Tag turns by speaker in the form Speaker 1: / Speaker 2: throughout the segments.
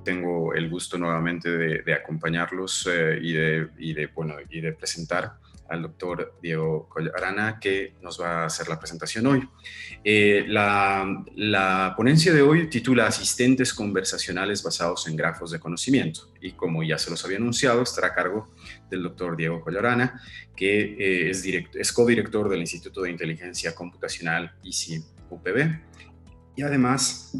Speaker 1: Tengo el gusto nuevamente de acompañarlos y de presentar al doctor Diego Collarana, que nos va a hacer la presentación hoy. La ponencia de hoy titula Asistentes conversacionales basados en grafos de conocimiento, y como ya se los había anunciado, estará a cargo del doctor Diego Collarana, que es codirector del Instituto de Inteligencia Computacional ICI-UPB, y además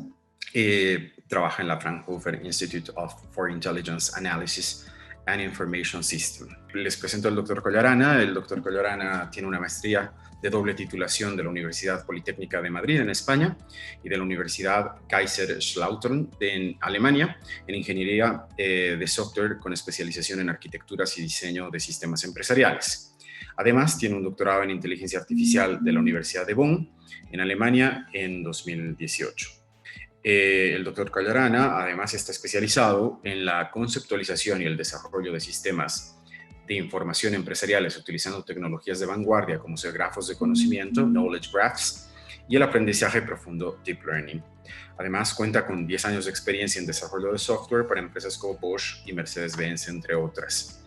Speaker 1: trabaja en la Fraunhofer Institute for Intelligence Analysis and Information System. Les presento al doctor Collarana. El doctor Collarana tiene una maestría de doble titulación de la Universidad Politécnica de Madrid en España y de la Universidad Kaiserslautern en Alemania en ingeniería de software con especialización en arquitecturas y diseño de sistemas empresariales. Además, tiene un doctorado en inteligencia artificial de la Universidad de Bonn en Alemania en 2018. El doctor Collarana además está especializado en la conceptualización y el desarrollo de sistemas de información empresariales utilizando tecnologías de vanguardia como son grafos de conocimiento, knowledge graphs, y el aprendizaje profundo, deep learning. Además, cuenta con 10 años de experiencia en desarrollo de software para empresas como Bosch y Mercedes-Benz, entre otras.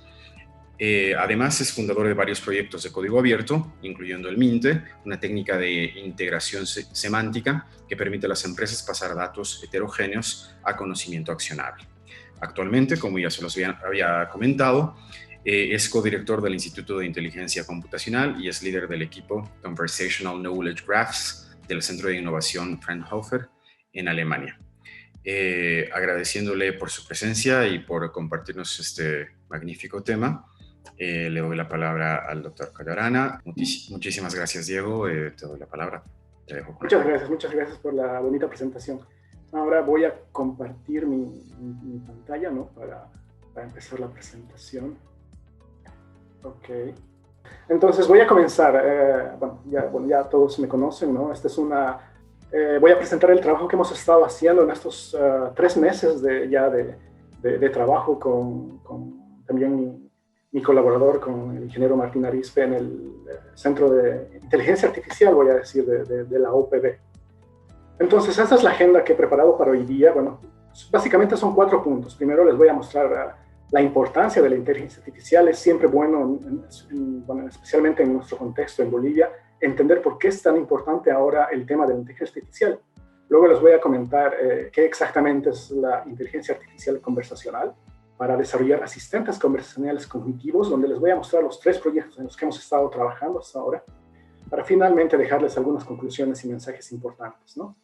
Speaker 1: Además, es fundador de varios proyectos de código abierto, incluyendo el MINTE, una técnica de integración semántica que permite a las empresas pasar datos heterogéneos a conocimiento accionable. Actualmente, como ya se los había comentado, es codirector del Instituto de Inteligencia Computacional y es líder del equipo Conversational Knowledge Graphs del Centro de Innovación Fraunhofer en Alemania. Agradeciéndole por su presencia y por compartirnos este magnífico tema. Le doy la palabra al doctor Collarana. Muchísimas gracias, Diego. Te doy la palabra. Te dejo.
Speaker 2: Muchas gracias por la bonita presentación. Ahora voy a compartir mi pantalla, ¿no? Para empezar la presentación. Ok. Entonces voy a comenzar. Ya todos me conocen, ¿no? Voy a presentar el trabajo que hemos estado haciendo en estos 3 meses de trabajo con también mi colaborador, con el ingeniero Martín Arispe, en el Centro de Inteligencia Artificial, voy a decir, de la UPB. Entonces, esta es la agenda que he preparado para hoy día. Bueno, básicamente son 4 puntos. Primero les voy a mostrar la importancia de la inteligencia artificial. Es siempre bueno, especialmente en nuestro contexto en Bolivia, entender por qué es tan importante ahora el tema de la inteligencia artificial. Luego les voy a comentar qué exactamente es la inteligencia artificial conversacional para desarrollar asistentes conversacionales cognitivos, donde les voy a mostrar los 3 proyectos en los que hemos estado trabajando hasta ahora, para finalmente dejarles algunas conclusiones y mensajes importantes, ¿no?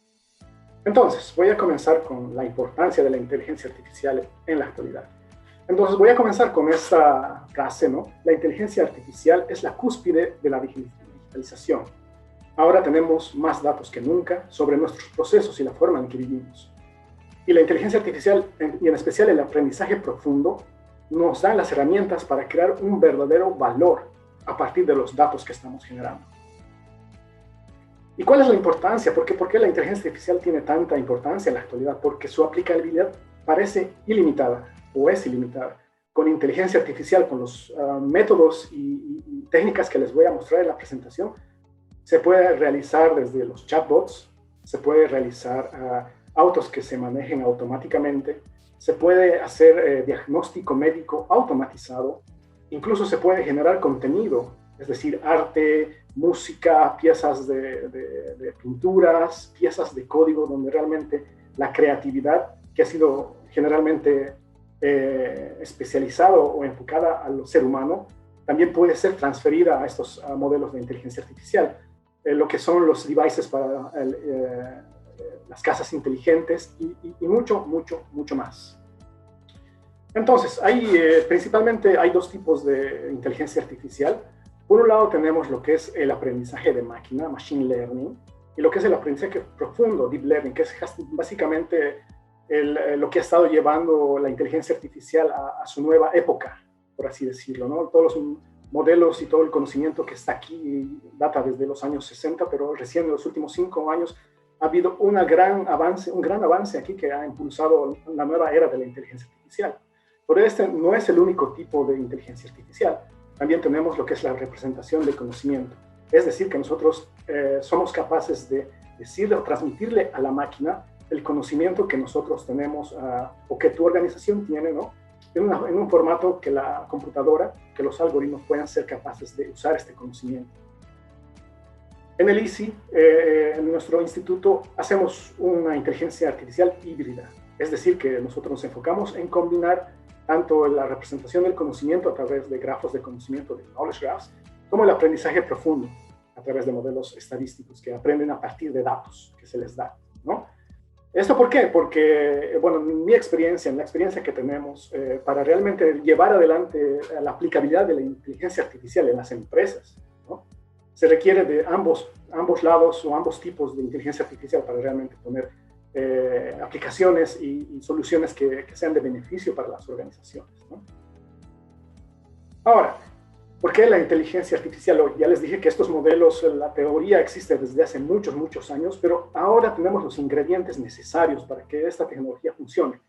Speaker 2: Entonces, voy a comenzar con la importancia de la inteligencia artificial en la actualidad. Entonces, voy a comenzar con esta frase, ¿no? La inteligencia artificial es la cúspide de la digitalización. Ahora tenemos más datos que nunca sobre nuestros procesos y la forma en que vivimos. Y la inteligencia artificial, y en especial el aprendizaje profundo, nos dan las herramientas para crear un verdadero valor a partir de los datos que estamos generando. ¿Y cuál es la importancia? ¿Por qué la inteligencia artificial tiene tanta importancia en la actualidad? Porque su aplicabilidad parece ilimitada, o es ilimitada. Con inteligencia artificial, con los métodos y técnicas que les voy a mostrar en la presentación, se puede realizar desde los chatbots, se puede realizar autos que se manejen automáticamente, se puede hacer diagnóstico médico automatizado, incluso se puede generar contenido, es decir, arte, música, piezas de pinturas, piezas de código, donde realmente la creatividad, que ha sido generalmente especializado o enfocada al ser humano, también puede ser transferida a estos modelos de inteligencia artificial, lo que son los devices para las casas inteligentes y mucho más. Entonces, principalmente hay 2 tipos de inteligencia artificial. Por un lado tenemos lo que es el aprendizaje de máquina, machine learning, y lo que es el aprendizaje profundo, deep learning, que es básicamente lo que ha estado llevando la inteligencia artificial a su nueva época, por así decirlo, ¿no? Todos los modelos y todo el conocimiento que está aquí data desde los años 60, pero recién en los últimos 5 años ha habido un gran avance aquí que ha impulsado la nueva era de la inteligencia artificial. Pero este no es el único tipo de inteligencia artificial. También tenemos lo que es la representación del conocimiento. Es decir, que nosotros somos capaces de decirle o transmitirle a la máquina el conocimiento que nosotros tenemos o que tu organización tiene, ¿no? En un formato que la computadora, que los algoritmos puedan ser capaces de usar este conocimiento. En el ISI, en nuestro instituto, hacemos una inteligencia artificial híbrida. Es decir, que nosotros nos enfocamos en combinar tanto la representación del conocimiento a través de grafos de conocimiento, de knowledge graphs, como el aprendizaje profundo a través de modelos estadísticos que aprenden a partir de datos que se les da, ¿no? ¿Esto por qué? Porque, bueno, en mi experiencia, en la experiencia que tenemos, para realmente llevar adelante la aplicabilidad de la inteligencia artificial en las empresas, ¿no? Se requiere de ambos lados o ambos tipos de inteligencia artificial para realmente poner aplicaciones y soluciones que sean de beneficio para las organizaciones, ¿no? Ahora, ¿por qué la inteligencia artificial hoy? Ya les dije que estos modelos, la teoría existe desde hace muchos, muchos años, pero ahora tenemos los ingredientes necesarios para que esta tecnología funcione.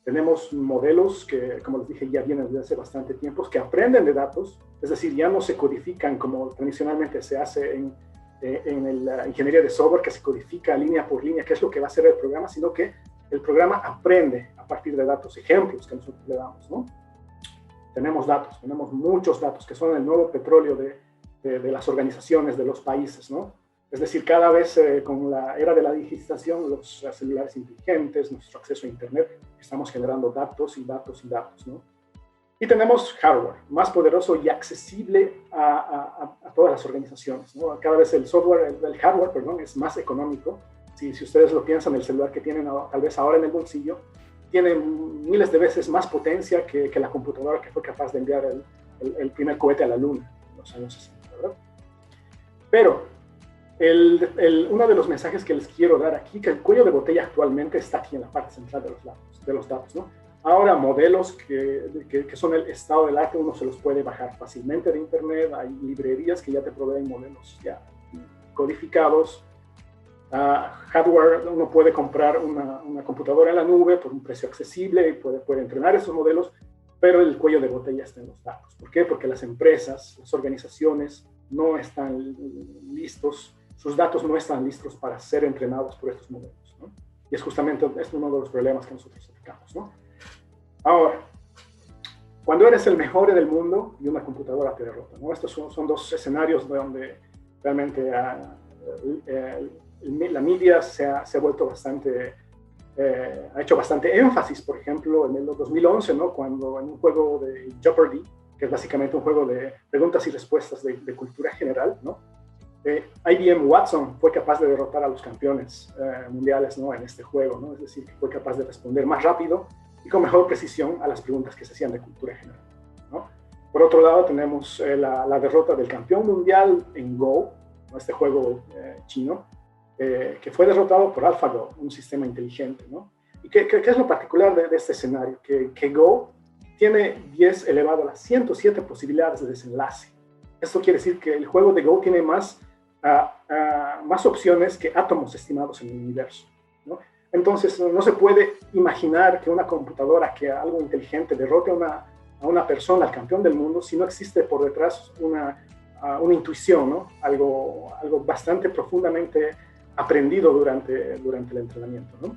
Speaker 2: Tenemos modelos que, como les dije, ya vienen desde hace bastante tiempo, que aprenden de datos, es decir, ya no se codifican como tradicionalmente se hace en la ingeniería de software, que se codifica línea por línea, qué es lo que va a hacer el programa, sino que el programa aprende a partir de datos, ejemplos que nosotros le damos, ¿no? Tenemos datos, tenemos muchos datos que son el nuevo petróleo de las organizaciones, de los países, ¿no? Es decir, cada vez con la era de la digitalización, los celulares inteligentes, nuestro acceso a Internet, estamos generando datos y datos y datos, ¿no? Y tenemos hardware más poderoso y accesible a todas las organizaciones, ¿no? Cada vez el hardware, perdón, es más económico. Si ustedes lo piensan, el celular que tienen tal vez ahora en el bolsillo tiene miles de veces más potencia que la computadora que fue capaz de enviar el primer cohete a la Luna en los años 60, ¿verdad? Pero uno de los mensajes que les quiero dar aquí, que el cuello de botella actualmente está aquí en la parte central de los datos, ¿no? Ahora modelos que son el estado del arte, uno se los puede bajar fácilmente de internet, hay librerías que ya te proveen modelos ya codificados. Hardware, uno puede comprar una computadora en la nube por un precio accesible y puede entrenar esos modelos, pero el cuello de botella está en los datos. ¿Por qué? Porque las empresas, las organizaciones no están listos, sus datos no están listos para ser entrenados por estos modelos, ¿no? Y es justamente uno de los problemas que nosotros aplicamos, ¿no? Ahora, cuando eres el mejor del mundo y una computadora te derrota, ¿no? Estos son dos escenarios donde realmente la media se ha vuelto bastante, ha hecho bastante énfasis, por ejemplo, en el 2011, ¿no? Cuando en un juego de Jeopardy, que es básicamente un juego de preguntas y respuestas de cultura general, ¿no? IBM Watson fue capaz de derrotar a los campeones mundiales, ¿no? En este juego, ¿no? Es decir, que fue capaz de responder más rápido y con mejor precisión a las preguntas que se hacían de cultura general, ¿no? Por otro lado, tenemos la derrota del campeón mundial en Go, ¿no? Este juego chino, que fue derrotado por AlphaGo, un sistema inteligente, ¿no? ¿Y qué es lo particular de este escenario? Que Go tiene 10 elevado a la 107 posibilidades de desenlace. Esto quiere decir que el juego de Go tiene más opciones que átomos estimados en el universo, ¿no? Entonces, no se puede imaginar que una computadora, que algo inteligente derrote a una persona, al campeón del mundo, si no existe por detrás una intuición, ¿no? Algo bastante profundamente aprendido durante el entrenamiento, ¿no?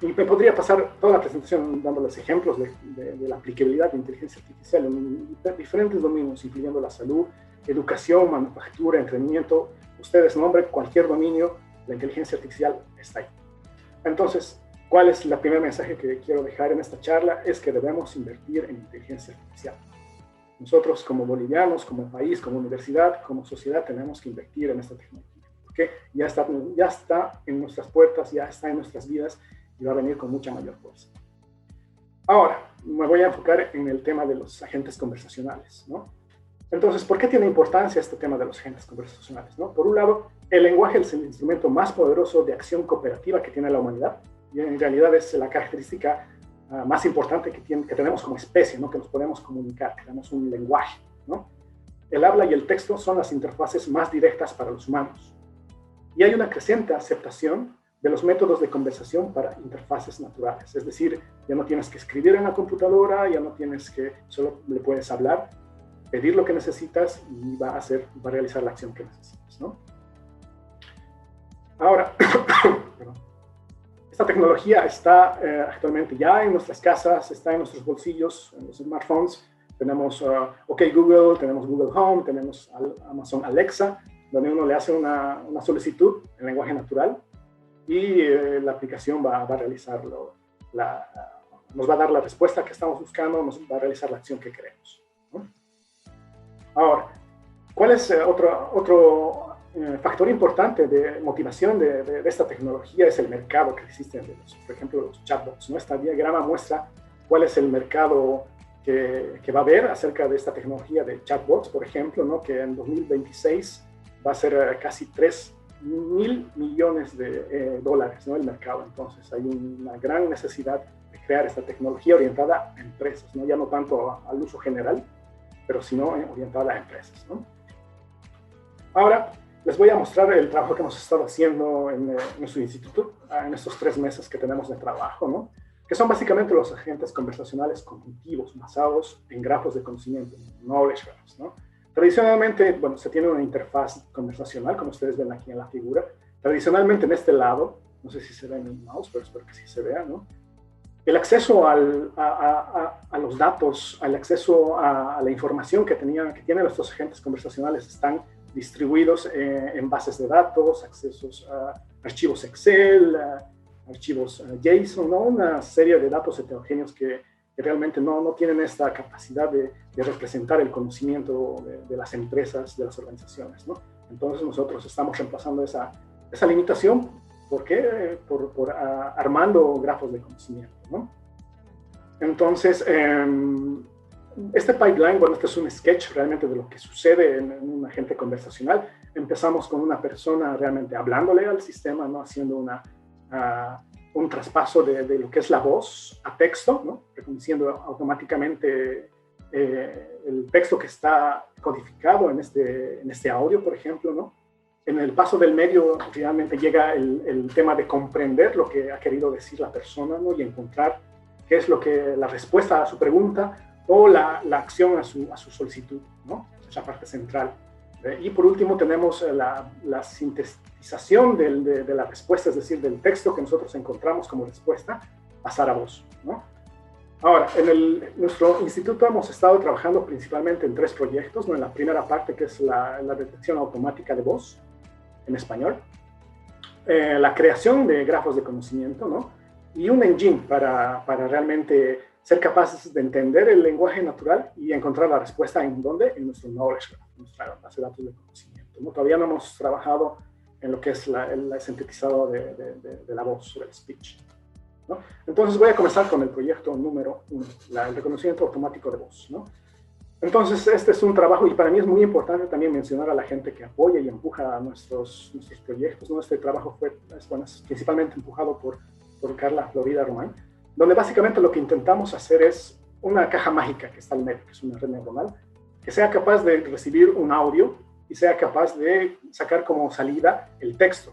Speaker 2: Y me podría pasar toda la presentación dándoles ejemplos de la aplicabilidad de inteligencia artificial en diferentes dominios, incluyendo la salud, educación, manufactura, entrenamiento. Ustedes nombren cualquier dominio, la inteligencia artificial está ahí. Entonces, ¿cuál es el primer mensaje que quiero dejar en esta charla? Es que debemos invertir en inteligencia artificial. Nosotros como bolivianos, como país, como universidad, como sociedad, tenemos que invertir en esta tecnología, porque ya está en nuestras puertas, ya está en nuestras vidas y va a venir con mucha mayor fuerza. Ahora, me voy a enfocar en el tema de los agentes conversacionales, ¿no? Entonces, ¿por qué tiene importancia este tema de los agentes conversacionales, ¿no? Por un lado, el lenguaje es el instrumento más poderoso de acción cooperativa que tiene la humanidad, y en realidad es la característica más importante que tenemos como especie, ¿no? Que nos podemos comunicar, que tenemos un lenguaje, ¿no? El habla y el texto son las interfaces más directas para los humanos. Y hay una creciente aceptación de los métodos de conversación para interfaces naturales. Es decir, ya no tienes que escribir en la computadora, ya no tienes que, solo le puedes hablar, pedir lo que necesitas y va a realizar la acción que necesitas, ¿no? Ahora, Esta tecnología está actualmente ya en nuestras casas, está en nuestros bolsillos, en los smartphones. Tenemos OK Google, tenemos Google Home, tenemos Amazon Alexa, donde uno le hace una solicitud en lenguaje natural y la aplicación va a realizarlo, nos va a dar la respuesta que estamos buscando, nos va a realizar la acción que queremos, ¿no? Ahora, ¿cuál es otro factor importante de motivación de esta tecnología? Es el mercado que existe, por ejemplo, los chatbots, ¿no? Este diagrama muestra cuál es el mercado que va a haber acerca de esta tecnología de chatbots, por ejemplo, ¿no? Que en 2026 va a ser casi 3.000 millones de dólares, ¿no? El mercado. Entonces hay una gran necesidad de crear esta tecnología orientada a empresas, ¿no? Ya no tanto al uso general, pero sino orientada a empresas, ¿no? Ahora les voy a mostrar el trabajo que hemos estado haciendo en nuestro instituto en estos 3 meses que tenemos de trabajo, ¿no? Que son básicamente los agentes conversacionales cognitivos basados en grafos de conocimiento, knowledge graphs, ¿no? Tradicionalmente, bueno, se tiene una interfaz conversacional, como ustedes ven aquí en la figura. Tradicionalmente en este lado, no sé si se ve en mi mouse, pero espero que sí se vea, ¿no? El acceso a los datos, el acceso a la información que tienen estos agentes conversacionales están distribuidos en bases de datos, accesos a archivos Excel, archivos JSON, ¿no? Una serie de datos heterogéneos que realmente no tienen esta capacidad de representar el conocimiento de las empresas, de las organizaciones, ¿no? Entonces nosotros estamos reemplazando esa limitación. ¿Por qué? Por armando grafos de conocimiento, ¿no? Entonces, este pipeline, bueno, este es un sketch realmente de lo que sucede en un agente conversacional. Empezamos con una persona realmente hablándole al sistema, ¿no? Haciendo un traspaso de lo que es la voz a texto, ¿no? Reconociendo automáticamente el texto que está codificado en este audio, por ejemplo, ¿no? En el paso del medio realmente llega el tema de comprender lo que ha querido decir la persona, ¿no? Y encontrar qué es la respuesta a su pregunta o la acción a su solicitud, ¿no? Es la parte central. Y por último tenemos la sintetización de la respuesta, es decir, del texto que nosotros encontramos como respuesta, pasar a voz, ¿no? Ahora, en nuestro instituto hemos estado trabajando principalmente en 3 proyectos, ¿no? En la primera parte, que es la detección automática de voz en español, la creación de grafos de conocimiento, ¿no? Y un engine para realmente ser capaces de entender el lenguaje natural y encontrar la respuesta ¿en dónde? En nuestro knowledge graph, nuestra base de datos de conocimiento, ¿no? Todavía no hemos trabajado en lo que es el sintetizado de la voz, del speech, ¿no? Entonces voy a comenzar con el proyecto número 1, el reconocimiento automático de voz, ¿no? Entonces este es un trabajo, y para mí es muy importante también mencionar a la gente que apoya y empuja a nuestros proyectos, ¿no? Este trabajo es principalmente empujado por Carla Florida Román, donde básicamente lo que intentamos hacer es una caja mágica que está al medio, que es una red neuronal, que sea capaz de recibir un audio y sea capaz de sacar como salida el texto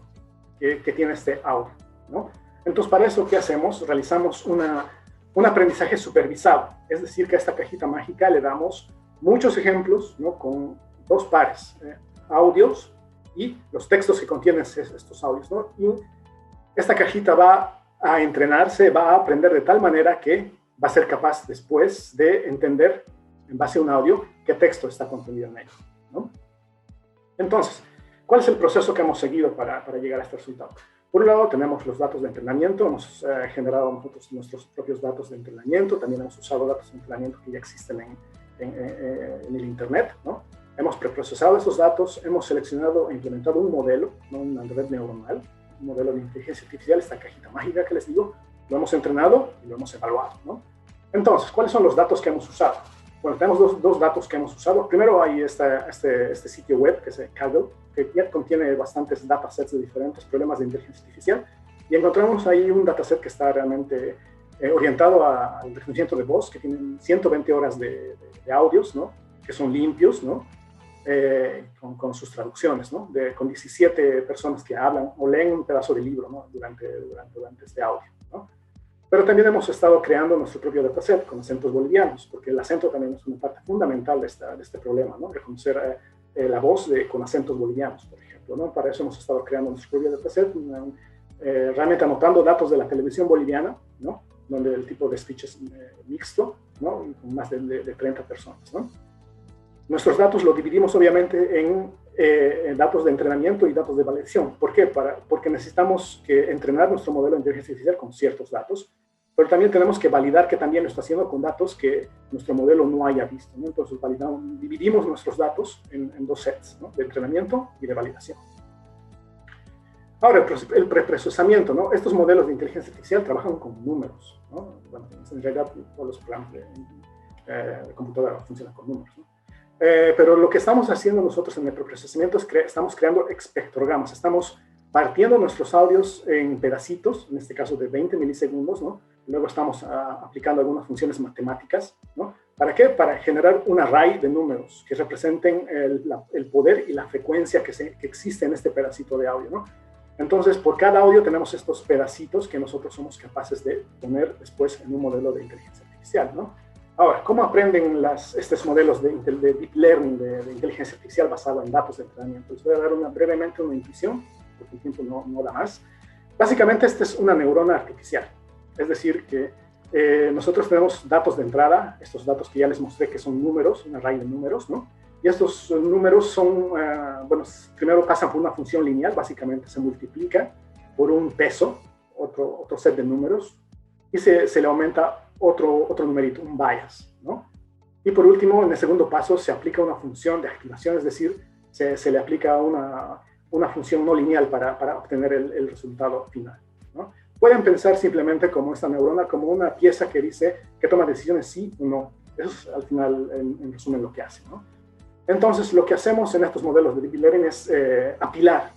Speaker 2: que tiene este audio, ¿no? Entonces, para eso, ¿qué hacemos? Realizamos un aprendizaje supervisado, es decir, que a esta cajita mágica le damos muchos ejemplos, ¿no? Con 2 pares, audios y los textos que contienen estos audios, ¿no? Y esta cajita va a entrenarse, va a aprender de tal manera que va a ser capaz después de entender, en base a un audio, qué texto está contenido en él, ¿no? Entonces, ¿cuál es el proceso que hemos seguido para llegar a este resultado? Por un lado, tenemos los datos de entrenamiento, hemos generado nosotros nuestros propios datos de entrenamiento, también hemos usado datos de entrenamiento que ya existen en el Internet, ¿no? Hemos preprocesado esos datos, hemos seleccionado e implementado un modelo, ¿no? Una red neuronal, un modelo de inteligencia artificial, esta cajita mágica que les digo, lo hemos entrenado y lo hemos evaluado, ¿no? Entonces, ¿cuáles son los datos que hemos usado? Bueno, tenemos dos datos que hemos usado. Primero hay este sitio web que es Kaggle, que ya contiene bastantes datasets de diferentes problemas de inteligencia artificial, y encontramos ahí un dataset que está realmente orientado al reconocimiento de voz, que tienen 120 horas de audios, ¿no? Que son limpios, ¿no? Con sus traducciones, ¿no? Con 17 personas que hablan o leen un pedazo de libro, ¿no? durante este audio, ¿no? Pero también hemos estado creando nuestro propio dataset con acentos bolivianos, porque el acento también es una parte fundamental de este problema, ¿no? Reconocer la voz con acentos bolivianos, por ejemplo, ¿no? Para eso hemos estado creando nuestro propio dataset, realmente anotando datos de la televisión boliviana, ¿no? Donde el tipo de speech es mixto, ¿no? Y con más de 30 personas, ¿no? Nuestros datos los dividimos obviamente en datos de entrenamiento y datos de validación. ¿Por qué? Porque necesitamos entrenar nuestro modelo de inteligencia artificial con ciertos datos, pero también tenemos que validar que también lo está haciendo con datos que nuestro modelo no haya visto, ¿no? Entonces dividimos nuestros datos en dos sets, ¿no? De entrenamiento y de validación. Ahora, el preprocesamiento, ¿no? Estos modelos de inteligencia artificial trabajan con números, ¿no? Bueno, en realidad todos los programas de computadora funcionan con números, ¿no? Pero lo que estamos haciendo nosotros en el preprocesamiento es estamos creando espectrogramas, estamos partiendo nuestros audios en pedacitos, en este caso de 20 milisegundos, ¿no? Luego estamos aplicando algunas funciones matemáticas, ¿no? ¿Para qué? Para generar un array de números que representen el poder y la frecuencia que existe en este pedacito de audio, ¿no? Entonces, por cada audio tenemos estos pedacitos que nosotros somos capaces de poner después en un modelo de inteligencia artificial, ¿no? Ahora, ¿cómo aprenden estos modelos de deep learning, de inteligencia artificial basado en datos de entrenamiento? Les voy a dar brevemente una intuición, porque el tiempo no da más. Básicamente, esta es una neurona artificial. Es decir, que nosotros tenemos datos de entrada, estos datos que ya les mostré que son números, un array de números, ¿no? Y estos números son, bueno, primero pasan por una función lineal, básicamente se multiplica por un peso, otro set de números, y se le aumenta otro numerito, un bias, ¿no? Y por último, en el segundo paso, se aplica una función de activación, es decir, se le aplica una función no lineal para obtener el resultado final, ¿no? Pueden pensar simplemente como esta neurona, como una pieza que dice que toma decisiones sí o no. Eso es al final, en resumen, lo que hace, ¿no? Entonces, lo que hacemos en estos modelos de Deep Learning es apilar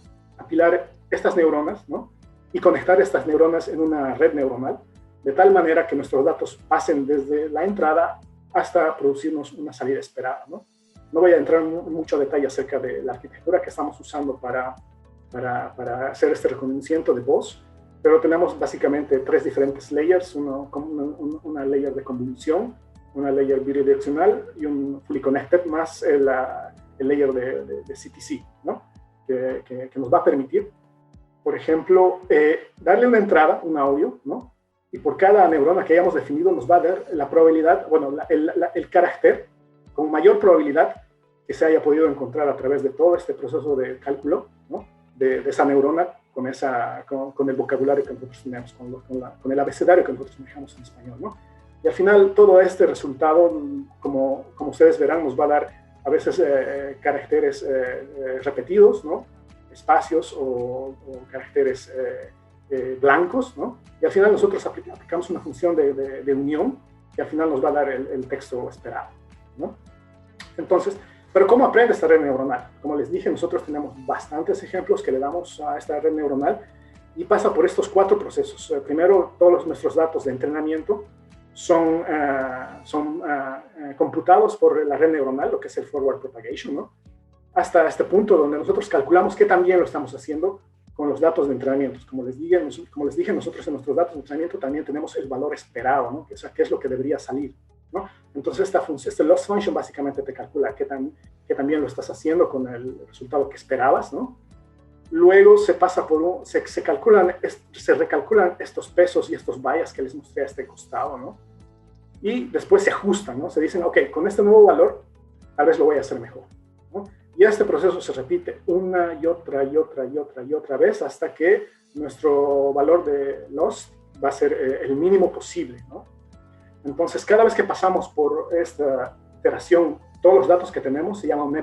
Speaker 2: estas neuronas, ¿no? Y conectar estas neuronas en una red neuronal, de tal manera que nuestros datos pasen desde la entrada hasta producirnos una salida esperada, ¿no? No voy a entrar en mucho detalle acerca de la arquitectura que estamos usando para hacer este reconocimiento de voz, pero tenemos básicamente tres diferentes layers, una layer de convolución, una layer bidireccional y un fully connected, más el layer de CTC, ¿no? Que nos va a permitir, por ejemplo, darle una entrada, un audio, ¿no? Y por cada neurona que hayamos definido nos va a dar la probabilidad, bueno, el carácter con mayor probabilidad que se haya podido encontrar a través de todo este proceso de cálculo, ¿no? De esa neurona con el vocabulario que nosotros tenemos, con el abecedario que nosotros manejamos en español, ¿no? Y al final todo este resultado, como ustedes verán, nos va a dar a veces caracteres repetidos, ¿no? Espacios o caracteres blancos, ¿no? Y al final nosotros aplicamos una función de unión que al final nos va a dar el texto esperado, ¿no? Entonces, pero ¿cómo aprende esta red neuronal? Como les dije, nosotros tenemos bastantes ejemplos que le damos a esta red neuronal y pasa por estos 4 procesos. Primero, todos nuestros datos de entrenamiento son computados por la red neuronal, lo que es el forward propagation, ¿no? Hasta este punto donde nosotros calculamos que también lo estamos haciendo con los datos de entrenamiento. Como les dije, nosotros en nuestros datos de entrenamiento también tenemos el valor esperado, ¿no? O sea, qué es lo que debería salir, ¿no? Entonces, este loss function básicamente te calcula que también lo estás haciendo con el resultado que esperabas, ¿no? Luego se recalculan estos pesos y estos bias que les mostré a este costado, ¿no? Y después se ajustan, ¿no? Se dicen, ok, con este nuevo valor, tal vez lo voy a hacer mejor, ¿no? Y este proceso se repite una y otra vez hasta que nuestro valor de loss va a ser el mínimo posible, ¿no? Entonces, cada vez que pasamos por esta iteración, todos los datos que tenemos se llama una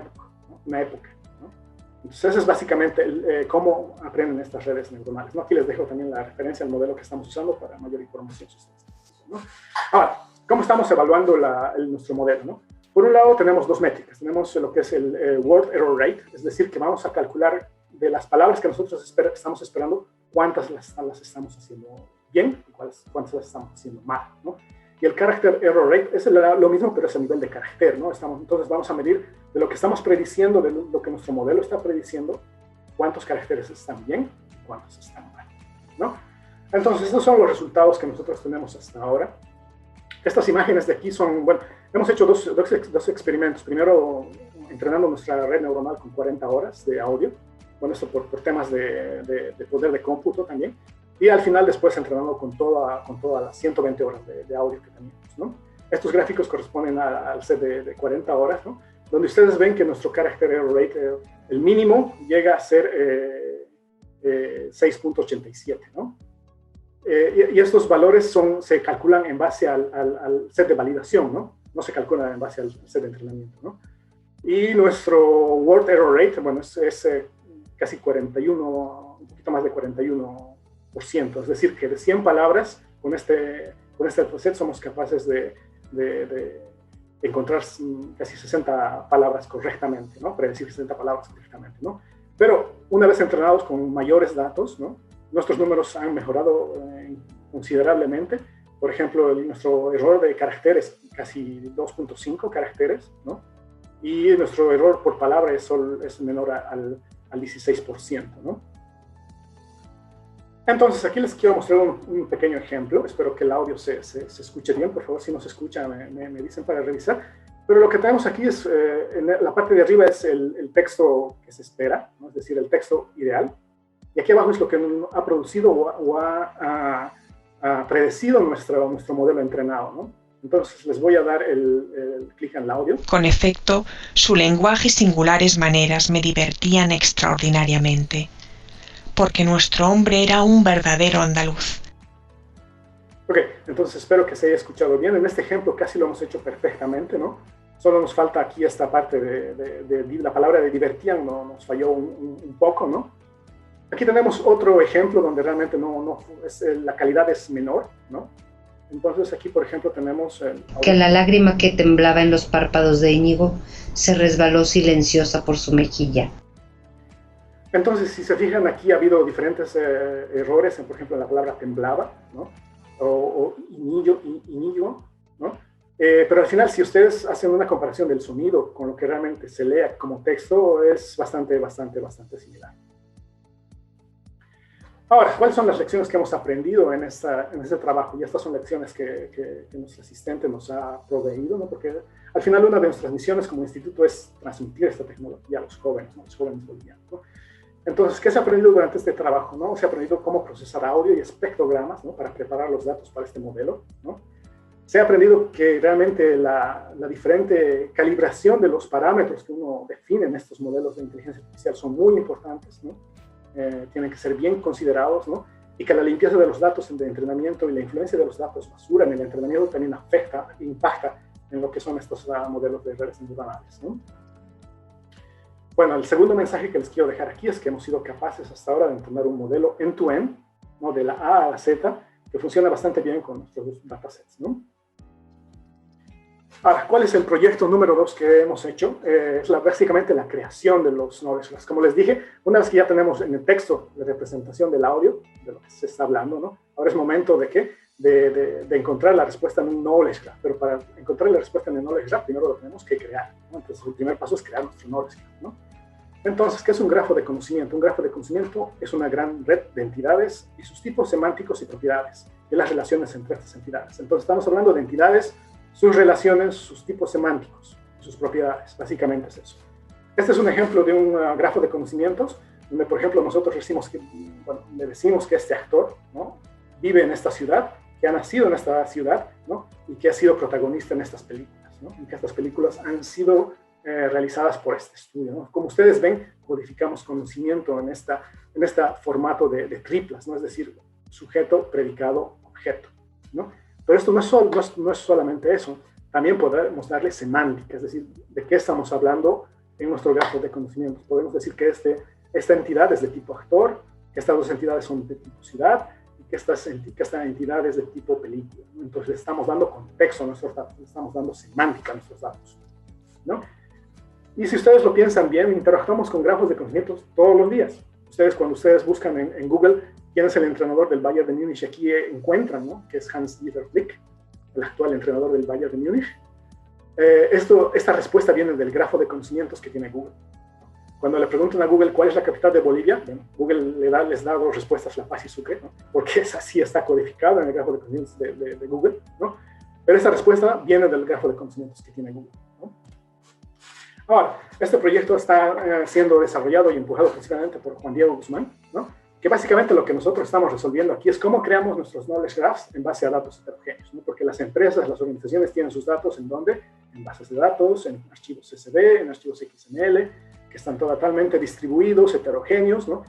Speaker 2: época, ¿no? Entonces, ese es básicamente cómo aprenden estas redes neuronales, ¿no? Aquí les dejo también la referencia al modelo que estamos usando para mayor información, ¿no? Ahora, ¿cómo estamos evaluando nuestro modelo, ¿no? Por un lado, tenemos 2 métricas. Tenemos lo que es el word error rate, es decir, que vamos a calcular de las palabras que nosotros estamos esperando, cuántas las estamos haciendo bien y cuántas las estamos haciendo mal, ¿no? Y el character error rate es lo mismo, pero es a nivel de carácter, ¿no? Entonces vamos a medir de lo que estamos prediciendo, de lo que nuestro modelo está prediciendo, cuántos caracteres están bien y cuántos están mal, ¿no? Entonces, estos son los resultados que nosotros tenemos hasta ahora. Estas imágenes de aquí son, bueno, hemos hecho dos experimentos. Primero, entrenando nuestra red neuronal con 40 horas de audio. Bueno, esto por temas de poder de cómputo también. Y al final después entrenando con todas las 120 horas de audio que teníamos, ¿no? Estos gráficos corresponden al set de 40 horas, ¿no? Donde ustedes ven que nuestro character error rate, el mínimo, llega a ser 6.87, ¿no? Y estos valores se calculan en base al set de validación, ¿no? No se calculan en base al set de entrenamiento, ¿no? Y nuestro word error rate, bueno, es casi 41, un poquito más de 41%. Es decir, que de 100 palabras, con este set somos capaces de encontrar casi 60 palabras correctamente, ¿no? Predecir 60 palabras correctamente, ¿no? Pero una vez entrenados con mayores datos, ¿no? Nuestros números han mejorado considerablemente. Por ejemplo, nuestro error de caracteres, casi 2.5 caracteres, ¿no? Y nuestro error por palabra es menor al 16%, ¿no? Entonces, aquí les quiero mostrar un pequeño ejemplo. Espero que el audio se escuche bien. Por favor, si no se escucha, me dicen para revisar. Pero lo que tenemos aquí es, en la parte de arriba es el texto que se espera, ¿no? Es decir, el texto ideal. Y aquí abajo es lo que ha producido o ha predecido nuestro modelo entrenado, ¿no? Entonces, les voy a dar el clic en el audio.
Speaker 3: Con efecto, su lenguaje y singulares maneras me divertían extraordinariamente, porque nuestro hombre era un verdadero andaluz.
Speaker 2: Ok, entonces espero que se haya escuchado bien. En este ejemplo casi lo hemos hecho perfectamente, ¿no? Solo nos falta aquí esta parte de la palabra de divertían, nos falló un poco, ¿no? Aquí tenemos otro ejemplo donde realmente la calidad es menor, ¿no? Entonces aquí, por ejemplo, tenemos...
Speaker 4: que la lágrima que temblaba en los párpados de Íñigo se resbaló silenciosa por su mejilla.
Speaker 2: Entonces, si se fijan, aquí ha habido diferentes errores, por ejemplo, en la palabra temblaba, ¿no? O Íñigo, ¿no? Pero al final, si ustedes hacen una comparación del sonido con lo que realmente se lea como texto, es bastante similar. Ahora, ¿cuáles son las lecciones que hemos aprendido en este trabajo? Y estas son lecciones que nuestro asistente nos ha proveído, ¿no? Porque al final una de nuestras misiones como instituto es transmitir esta tecnología a los jóvenes, ¿no? Los jóvenes bolivianos, ¿no? Entonces, ¿qué se ha aprendido durante este trabajo, ¿no? Se ha aprendido cómo procesar audio y espectrogramas, ¿no? Para preparar los datos para este modelo, ¿no? Se ha aprendido que realmente la diferente calibración de los parámetros que uno define en estos modelos de inteligencia artificial son muy importantes, ¿no? Tienen que ser bien considerados, ¿no? Y que la limpieza de los datos de entrenamiento y la influencia de los datos basura en el entrenamiento también impacta en lo que son estos modelos de redes neuronales, ¿no? Bueno, el segundo mensaje que les quiero dejar aquí es que hemos sido capaces hasta ahora de entrenar un modelo end-to-end, ¿no? De la A a la Z, que funciona bastante bien con nuestros datasets, ¿no? Ahora, ¿cuál es el proyecto número 2 que hemos hecho? Es básicamente la creación de los knowledge graphs. Como les dije, una vez que ya tenemos en el texto la representación del audio, de lo que se está hablando, ¿no? Ahora es momento de encontrar la respuesta en un knowledge graph. Pero para encontrar la respuesta en el knowledge graph, primero lo tenemos que crear, ¿no? Entonces, el primer paso es crear nuestro knowledge graph, ¿no? Entonces, ¿qué es un grafo de conocimiento? Un grafo de conocimiento es una gran red de entidades y sus tipos semánticos y propiedades, y las relaciones entre estas entidades. Entonces, estamos hablando de entidades, sus relaciones, sus tipos semánticos, sus propiedades, básicamente es eso. Este es un ejemplo de un grafo de conocimientos, donde, por ejemplo, nosotros le decimos que este actor, ¿no? Vive en esta ciudad, que ha nacido en esta ciudad, ¿no? Y que ha sido protagonista en estas películas, ¿no? Y que estas películas han sido realizadas por este estudio, ¿no? Como ustedes ven, codificamos conocimiento en este formato de triplas, ¿no? Es decir, sujeto, predicado, objeto, ¿no? Pero esto no es solamente eso, también podemos darle semántica, es decir, de qué estamos hablando en nuestro grafo de conocimientos. Podemos decir que esta entidad es de tipo actor, que estas dos entidades son de tipo ciudad, y que esta entidad es de tipo película, ¿no? Entonces le estamos dando contexto a nuestros datos, le estamos dando semántica a nuestros datos, ¿no? Y si ustedes lo piensan bien, interactuamos con grafos de conocimientos todos los días. Cuando ustedes buscan en Google quién es el entrenador del Bayern de Múnich, aquí encuentran, ¿no? Que es Hans-Dieter Flick, el actual entrenador del Bayern de Múnich. Esta respuesta viene del grafo de conocimientos que tiene Google. Cuando le preguntan a Google cuál es la capital de Bolivia, bueno, Google les da dos respuestas, La Paz y Sucre, ¿no? Porque así está codificado en el grafo de conocimientos de Google, ¿no? Pero esta respuesta viene del grafo de conocimientos que tiene Google, ¿no? Ahora, este proyecto está siendo desarrollado y empujado principalmente por Juan Diego Guzmán, ¿no? Que básicamente lo que nosotros estamos resolviendo aquí es cómo creamos nuestros knowledge graphs en base a datos heterogéneos, ¿no? Porque las empresas, las organizaciones tienen sus datos en ¿dónde? En bases de datos, en archivos CSV, en archivos XML, que están totalmente distribuidos, heterogéneos, ¿no?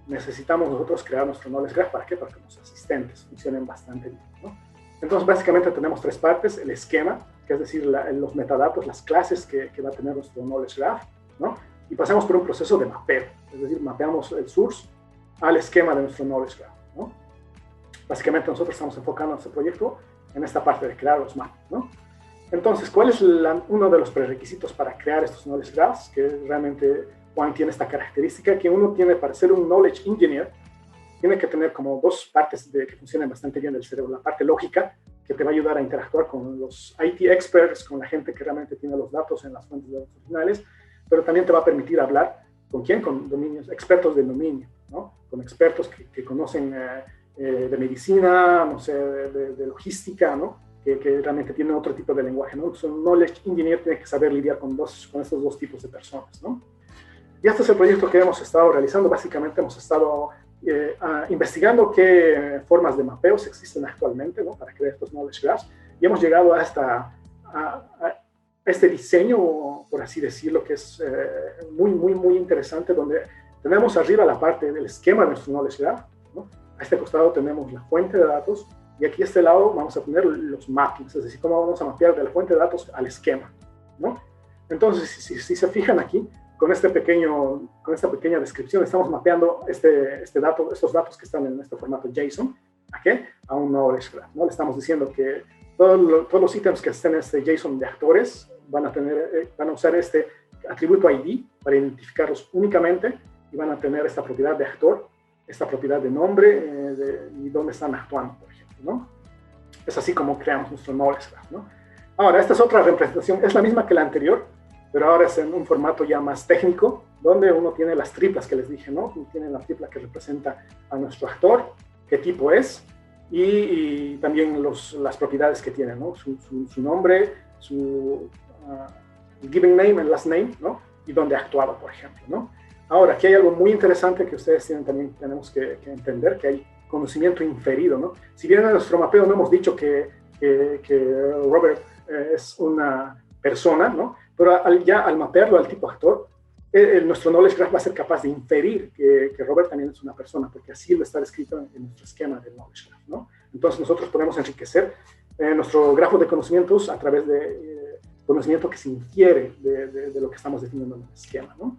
Speaker 2: Necesitamos nosotros crear nuestro knowledge graph, ¿para qué? Para que los asistentes funcionen bastante bien, ¿no? Entonces, básicamente tenemos tres partes: el esquema, que es decir, los metadatos, las clases que va a tener nuestro knowledge graph, ¿no? Y pasamos por un proceso de mapeo, es decir, mapeamos el source al esquema de nuestro knowledge graph, ¿no? Básicamente nosotros estamos enfocando nuestro proyecto en esta parte de crear los mapas, ¿no? Entonces, ¿cuál es uno de los prerequisitos para crear estos knowledge graphs? Que realmente Juan tiene esta característica, que uno tiene, para ser un knowledge engineer, tiene que tener como dos partes que funcionen bastante bien del cerebro. La parte lógica, que te va a ayudar a interactuar con los IT experts, con la gente que realmente tiene los datos en las fuentes de datos originales, pero también te va a permitir hablar ¿con quién? Con dominios, expertos del dominio, ¿no? Con expertos que conocen de medicina, no sé, de logística, ¿no? Que realmente tienen otro tipo de lenguaje, ¿no? Entonces, un knowledge engineer tiene que saber lidiar con estos dos tipos de personas, ¿no? Y este es el proyecto que hemos estado realizando. Básicamente hemos estado investigando qué formas de mapeos existen actualmente, ¿no? Para crear estos knowledge graphs, y hemos llegado a este diseño, por así decirlo, que es muy interesante, donde tenemos arriba la parte del esquema de nuestro knowledge graph, ¿no? A este costado tenemos la fuente de datos, y aquí a este lado vamos a tener los mappings, es decir, cómo vamos a mapear de la fuente de datos al esquema, ¿no? Entonces, si se fijan aquí, con esta pequeña descripción, estamos mapeando estos datos que están en este formato JSON, ¿a qué? A un knowledge graph, ¿no? Le estamos diciendo que todos los ítems que estén en este JSON de actores van a usar este atributo ID para identificarlos únicamente, y van a tener esta propiedad de actor, esta propiedad de nombre y dónde están actuando, por ejemplo, ¿no? Es así como creamos nuestro knowledge graph, ¿no? Ahora, esta es otra representación, es la misma que la anterior, pero ahora es en un formato ya más técnico, donde uno tiene las triplas que les dije, ¿no? Tiene la tripla que representa a nuestro actor, qué tipo es, y también las propiedades que tiene, ¿no? Su nombre, su given name and last name, ¿no? Y dónde ha actuado, por ejemplo, ¿no? Ahora, aquí hay algo muy interesante que ustedes también tenemos que entender, que hay conocimiento inferido, ¿no? Si bien en nuestro mapeo no hemos dicho que Robert es una persona, ¿no? Pero al mapearlo al tipo actor, nuestro knowledge graph va a ser capaz de inferir que Robert también es una persona, porque así lo está descrito en nuestro esquema de knowledge graph, ¿no? Entonces nosotros podemos enriquecer nuestro grafo de conocimientos a través de conocimiento que se infiere de lo que estamos definiendo en el esquema, ¿no?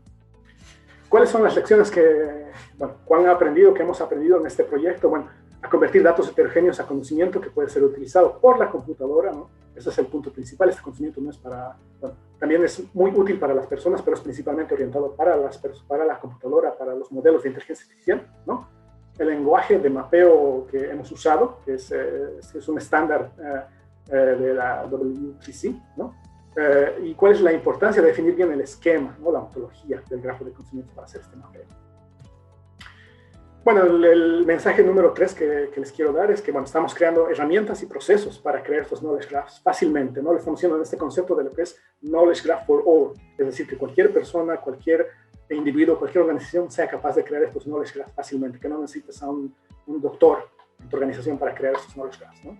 Speaker 2: ¿Cuáles son las lecciones que hemos aprendido en este proyecto? Bueno, a convertir datos heterogéneos a conocimiento que puede ser utilizado por la computadora, ¿no? Ese es el punto principal. Este conocimiento no es también es muy útil para las personas, pero es principalmente orientado para la computadora, para los modelos de inteligencia artificial, ¿no? El lenguaje de mapeo que hemos usado, que es un estándar de la W3C, ¿no? Y cuál es la importancia de definir bien el esquema, ¿no? La ontología del grafo de conocimiento para hacer este mapeo. Bueno, el mensaje número 3 que les quiero dar es que, bueno, estamos creando herramientas y procesos para crear estos knowledge graphs fácilmente, ¿no? Le estamos haciendo en este concepto de lo que es knowledge graph for all, es decir, que cualquier persona, cualquier individuo, cualquier organización sea capaz de crear estos knowledge graphs fácilmente, que no necesites a un doctor en tu organización para crear estos knowledge graphs, ¿no?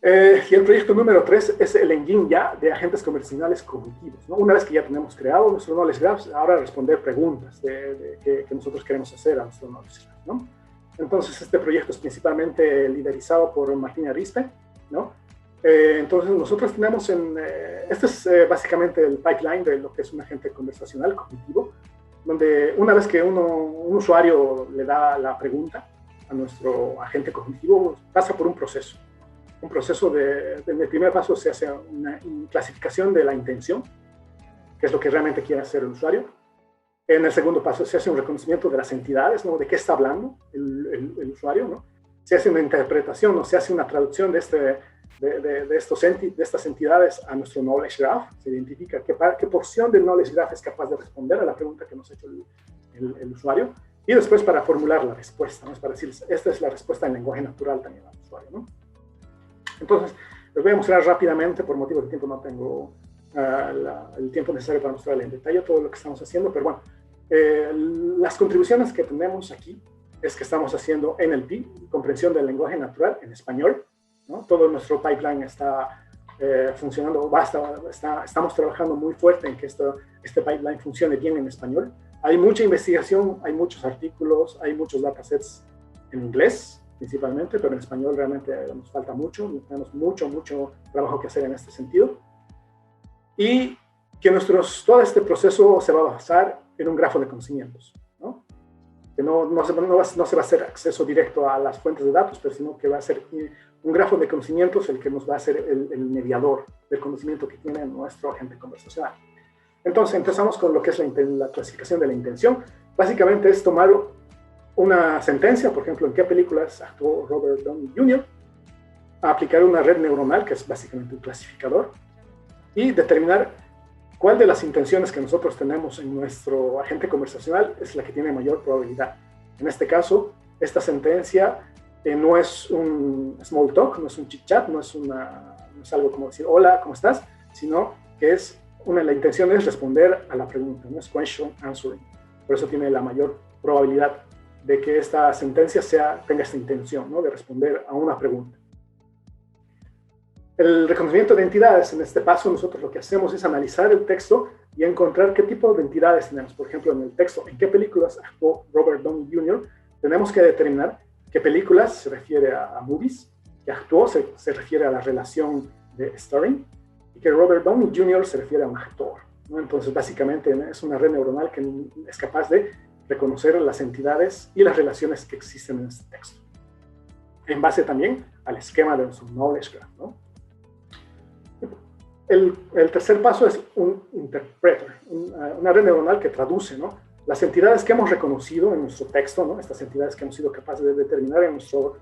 Speaker 2: Y el proyecto número 3 es el engine ya de agentes conversacionales cognitivos, ¿no? Una vez que ya tenemos creado nuestro knowledge graph, ahora responder preguntas que nosotros queremos hacer a nuestro knowledge graph, ¿no? Entonces, este proyecto es principalmente liderizado por Martín Arispe, ¿no? Entonces, nosotros tenemos este es básicamente el pipeline de lo que es un agente conversacional cognitivo, donde una vez que un usuario le da la pregunta a nuestro agente cognitivo, pasa por un proceso. En el primer paso se hace una clasificación de la intención, que es lo que realmente quiere hacer el usuario. En el segundo paso se hace un reconocimiento de las entidades, ¿no? De qué está hablando el usuario, ¿no? Se hace una interpretación, ¿no? Se hace una traducción de estas entidades a nuestro knowledge graph. Se identifica qué porción del knowledge graph es capaz de responder a la pregunta que nos ha hecho el usuario. Y después para formular la respuesta, ¿no? Es para decir, esta es la respuesta en lenguaje natural también al usuario, ¿no? Entonces, les voy a mostrar rápidamente, por motivo de tiempo no tengo el tiempo necesario para mostrarle en detalle todo lo que estamos haciendo, pero bueno, las contribuciones que tenemos aquí es que estamos haciendo NLP, comprensión del lenguaje natural en español, ¿no? Todo nuestro pipeline está funcionando, estamos trabajando muy fuerte en que este pipeline funcione bien en español. Hay mucha investigación, hay muchos artículos, hay muchos datasets en inglés principalmente, pero en español realmente nos falta mucho, tenemos mucho trabajo que hacer en este sentido. Y que todo este proceso se va a basar en un grafo de conocimientos, ¿no? Que no se va a hacer acceso directo a las fuentes de datos, pero sino que va a ser un grafo de conocimientos el que nos va a ser el mediador del conocimiento que tiene nuestro agente conversacional. Entonces empezamos con lo que es la clasificación de la intención. Básicamente es tomar una sentencia, por ejemplo, en qué películas actuó Robert Downey Jr., aplicar una red neuronal, que es básicamente un clasificador, y determinar cuál de las intenciones que nosotros tenemos en nuestro agente conversacional es la que tiene mayor probabilidad. En este caso, esta sentencia no es un small talk, no es un chit chat, no es algo como decir hola, ¿cómo estás?, sino que la intención es responder a la pregunta, no es question answering. Por eso tiene la mayor probabilidad de que esta sentencia tenga esta intención, ¿no?, de responder a una pregunta. El reconocimiento de entidades, en este paso nosotros lo que hacemos es analizar el texto y encontrar qué tipo de entidades tenemos. Por ejemplo, en el texto, ¿en qué películas actuó Robert Downey Jr.? Tenemos que determinar qué películas se refiere a movies, que actuó se refiere a la relación de starring, y que Robert Downey Jr. se refiere a un actor, ¿no? Entonces, básicamente es una red neuronal que es capaz de reconocer las entidades y las relaciones que existen en este texto, en base también al esquema de su knowledge graph, ¿no? El tercer paso es un interpreter, una red neuronal que traduce, ¿no?, las entidades que hemos reconocido en nuestro texto, ¿no?, estas entidades que hemos sido capaces de determinar en nuestro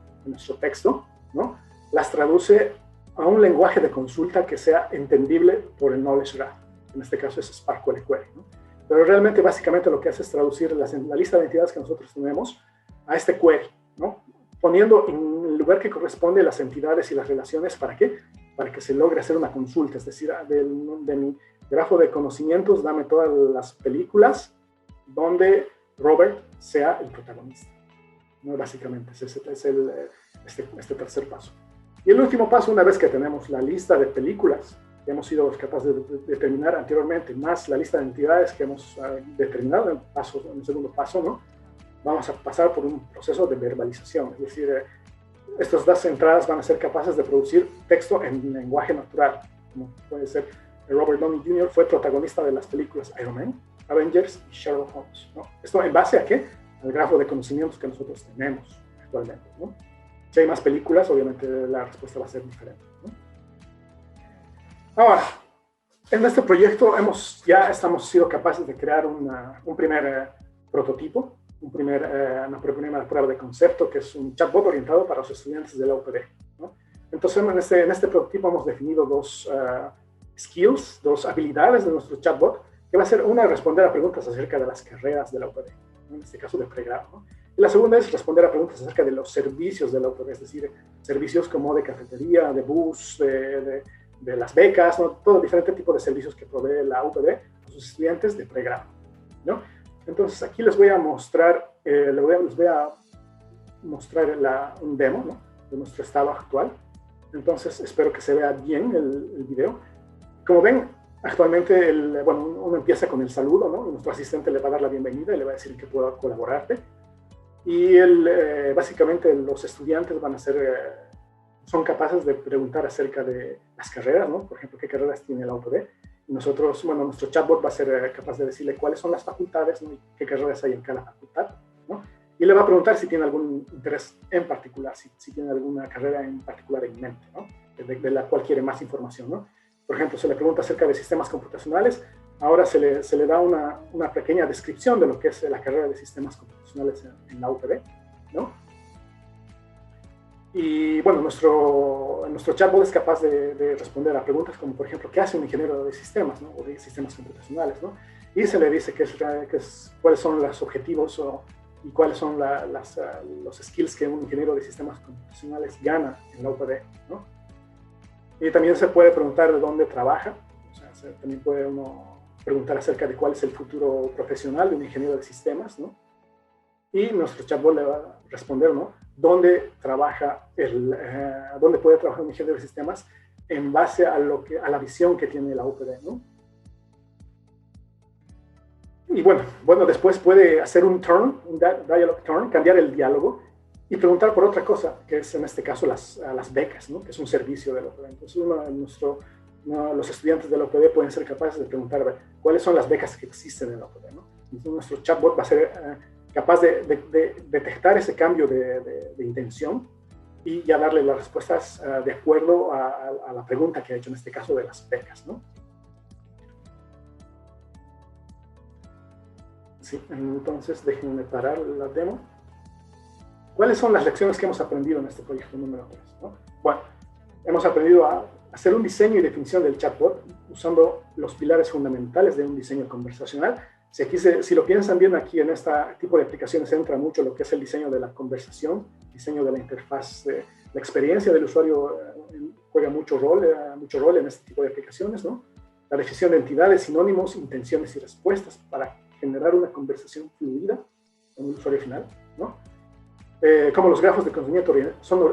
Speaker 2: texto, ¿no?, las traduce a un lenguaje de consulta que sea entendible por el knowledge graph. En este caso es Spark Query Query, ¿no? Pero realmente, básicamente, lo que hace es traducir la lista de entidades que nosotros tenemos a este query, ¿no?, poniendo en el lugar que corresponde las entidades y las relaciones. ¿Para qué? Para que se logre hacer una consulta, es decir, de mi grafo de conocimientos, dame todas las películas donde Robert sea el protagonista, ¿no? Básicamente, ese es este tercer paso. Y el último paso, una vez que tenemos la lista de películas que hemos sido capaces de determinar anteriormente, más la lista de entidades que hemos determinado en el segundo paso, ¿no?, vamos a pasar por un proceso de verbalización, es decir, estas dos entradas van a ser capaces de producir texto en lenguaje natural, como puede ser Robert Downey Jr. fue protagonista de las películas Iron Man, Avengers y Sherlock Holmes, ¿no? Esto en base a ¿qué? Al grafo de conocimientos que nosotros tenemos actualmente, ¿no? Si hay más películas, obviamente la respuesta va a ser diferente, ¿no? Ahora, en este proyecto ya hemos sido capaces de crear un primer prototipo, una primera prueba de concepto, que es un chatbot orientado para los estudiantes de la UPD, ¿no? Entonces, en este prototipo hemos definido dos skills, dos habilidades de nuestro chatbot, que va a ser una, responder a preguntas acerca de las carreras de la UPD, ¿no?, en este caso de pregrado, ¿no? Y la segunda es responder a preguntas acerca de los servicios de la UPD, es decir, servicios como de cafetería, de bus, de las becas, ¿no?, todo diferente tipo de servicios que provee la UPD a sus estudiantes de pregrado, ¿no? Entonces, aquí les voy a mostrar, un demo, ¿no?, de nuestro estado actual. Entonces, espero que se vea bien el video. Como ven, actualmente, uno empieza con el saludo, ¿no?, y nuestro asistente le va a dar la bienvenida y le va a decir que pueda colaborarte. Y básicamente los estudiantes son capaces de preguntar acerca de las carreras, ¿no?, por ejemplo, qué carreras tiene la UPD. Y nosotros, nuestro chatbot va a ser capaz de decirle cuáles son las facultades, ¿no?, y qué carreras hay en cada facultad, ¿no? Y le va a preguntar si tiene algún interés en particular, si tiene alguna carrera en particular en mente, ¿no?, de la cual quiere más información, ¿no? Por ejemplo, se le pregunta acerca de sistemas computacionales, ahora se le da una pequeña descripción de lo que es la carrera de sistemas computacionales en la UPD, ¿no? Y bueno, nuestro chatbot es capaz de responder a preguntas como, por ejemplo, ¿qué hace un ingeniero de sistemas, ¿no?, o de sistemas computacionales, ¿no? Y se le dice cuáles son los objetivos y cuáles son los skills que un ingeniero de sistemas computacionales gana en la UPD, ¿no? Y también se puede preguntar de dónde trabaja, o sea, también puede uno preguntar acerca de cuál es el futuro profesional de un ingeniero de sistemas, ¿no? Y nuestro chatbot le va a responder, ¿no? ¿Dónde puede trabajar un ingeniero de sistemas en base a la visión que tiene la UPD, ¿no? Y bueno, después puede hacer un dialogue turn, cambiar el diálogo y preguntar por otra cosa, que es en este caso las becas, ¿no? Que es un servicio de la UPD. Entonces, los estudiantes de la UPD pueden ser capaces de preguntar, a ver, ¿cuáles son las becas que existen en la UPD, ¿no? Entonces, nuestro chatbot va a ser capaz de detectar ese cambio de intención y ya darle las respuestas de acuerdo a la pregunta que ha hecho, en este caso de las becas, ¿no? Sí, entonces déjenme parar la demo. ¿Cuáles son las lecciones que hemos aprendido en este proyecto número 3, ¿no? Bueno, hemos aprendido a hacer un diseño y definición del chatbot usando los pilares fundamentales de un diseño conversacional. Si lo piensan bien, aquí en este tipo de aplicaciones entra mucho lo que es el diseño de la conversación, diseño de la interfaz, la experiencia del usuario juega mucho rol en este tipo de aplicaciones, ¿no? La definición de entidades, sinónimos, intenciones y respuestas para generar una conversación fluida con el usuario final, ¿no? Como los grafos de conocimiento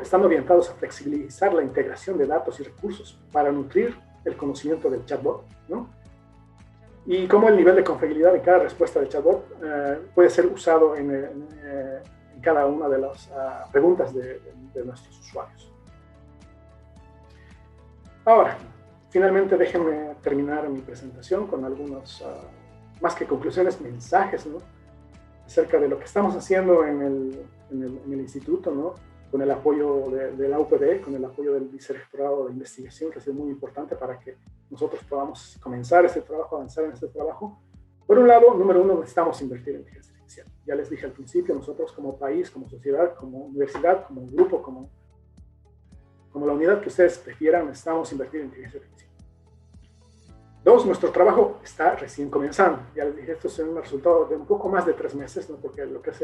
Speaker 2: están orientados a flexibilizar la integración de datos y recursos para nutrir el conocimiento del chatbot, ¿no? Y cómo el nivel de confiabilidad de cada respuesta del chatbot puede ser usado en cada una de las preguntas de nuestros usuarios. Ahora, finalmente déjenme terminar mi presentación con algunos, más que conclusiones, mensajes, ¿no? Acerca de lo que estamos haciendo en el instituto, ¿no? Con el apoyo de la UPD, con el apoyo del vicerrectorado de investigación, que ha sido muy importante para que nosotros podamos comenzar este trabajo, avanzar en este trabajo. Por un lado, número uno, necesitamos invertir en inteligencia artificial. Ya les dije al principio, nosotros como país, como sociedad, como universidad, como grupo, como la unidad que ustedes prefieran, necesitamos invertir en inteligencia artificial. Dos, nuestro trabajo está recién comenzando. Ya les dije, esto es un resultado de un poco más de 3 meses, ¿no? Porque lo que es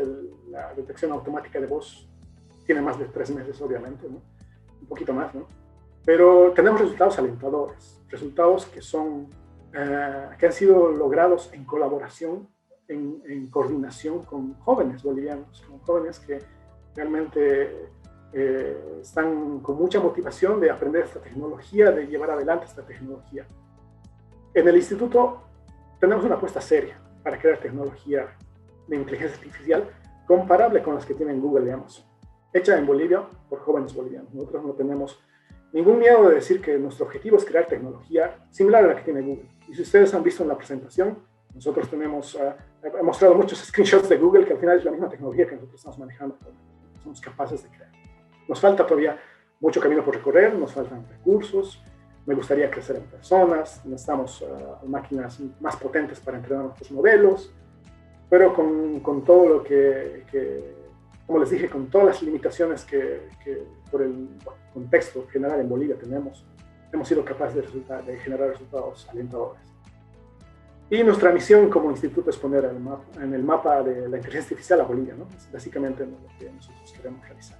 Speaker 2: la detección automática de voz tiene más de 3 meses, obviamente, ¿no? Un poquito más, ¿no? Pero tenemos resultados alentadores, resultados que han sido logrados en colaboración, en coordinación con jóvenes bolivianos, con jóvenes que realmente están con mucha motivación de aprender esta tecnología, de llevar adelante esta tecnología. En el instituto tenemos una apuesta seria para crear tecnología de inteligencia artificial comparable con las que tienen Google y Amazon, hecha en Bolivia por jóvenes bolivianos. Nosotros no tenemos ningún miedo de decir que nuestro objetivo es crear tecnología similar a la que tiene Google. Y si ustedes han visto en la presentación, nosotros he mostrado muchos screenshots de Google, que al final es la misma tecnología que nosotros estamos manejando, somos capaces de crear. Nos falta todavía mucho camino por recorrer, nos faltan recursos, me gustaría crecer en personas, necesitamos máquinas más potentes para entrenar nuestros modelos, pero con todo lo que, como les dije, con todas las limitaciones que por el contexto general en Bolivia tenemos, hemos sido capaces de generar resultados alentadores. Y nuestra misión como instituto es poner en el mapa de la inteligencia artificial a Bolivia, ¿no? Es básicamente lo que nosotros queremos realizar.